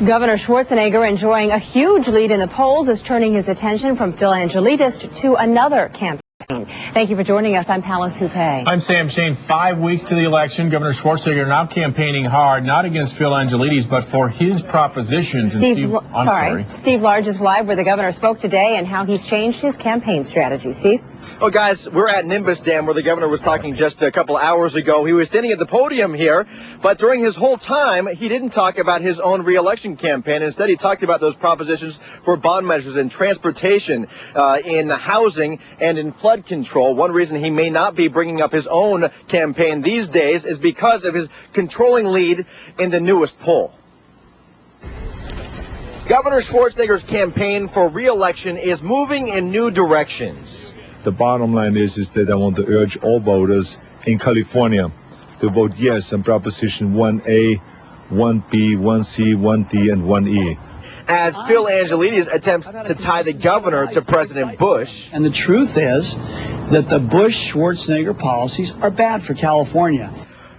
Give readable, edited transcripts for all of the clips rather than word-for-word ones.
Governor Schwarzenegger, enjoying a huge lead in the polls, is turning his attention from Phil Angelidis to another campaign. Thank you for joining us. I'm Palace Houpé. I'm Sam Shane. 5 weeks to the election. Governor Schwarzenegger now campaigning hard, not against Phil Angelidis, but for his propositions. And Steve Large is live where the governor spoke today and how he's changed his campaign strategy. Steve? Well, guys, we're at Nimbus Dam where the governor was talking just a couple hours ago. He was standing at the podium here, but during his whole time, he didn't talk about his own re-election campaign. Instead, he talked about those propositions for bond measures in transportation, in housing, and in flood control. One reason he may not be bringing up his own campaign these days is because of his controlling lead in the newest poll. Governor Schwarzenegger's campaign for re-election is moving in new directions. The bottom line is that I want to urge all voters in California to vote yes on Proposition 1A, 1B, 1C, 1D, and 1E. As Phil Angelidis attempts to tie the governor to President Bush. And the truth is that the Bush-Schwarzenegger policies are bad for California.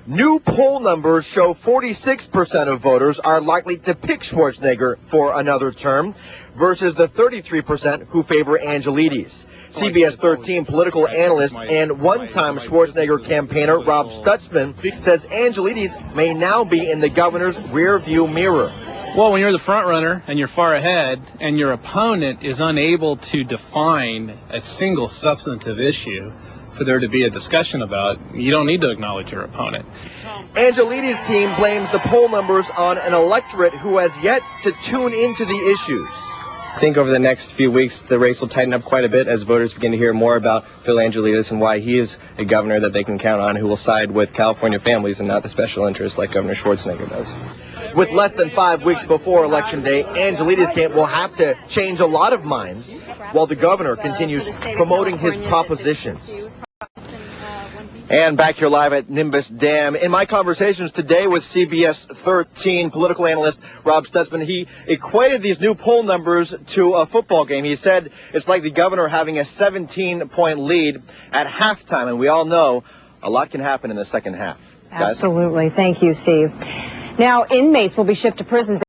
New poll numbers show 46% of voters are likely to pick Schwarzenegger for another term versus the 33% who favor Angelidis. CBS 13 political analyst and one-time Schwarzenegger campaigner Rob Stutzman says Angelidis may now be in the governor's rear-view mirror. Well, when you're the front runner and you're far ahead and your opponent is unable to define a single substantive issue for there to be a discussion about, you don't need to acknowledge your opponent. Angelidis' team blames the poll numbers on an electorate who has yet to tune into the issues. I think over the next few weeks, the race will tighten up quite a bit as voters begin to hear more about Phil Angelidis and why he is a governor that they can count on who will side with California families and not the special interests like Governor Schwarzenegger does. With less than 5 weeks before Election Day, Angelidis' camp will have to change a lot of minds while the governor continues promoting his propositions. And back here live at Nimbus Dam. In my conversations today with CBS 13 political analyst Rob Stutzman, he equated these new poll numbers to a football game. He said it's like the governor having a 17-point lead at halftime. And we all know a lot can happen in the second half. Absolutely. Thank you, Steve. Now, inmates will be shipped to prisons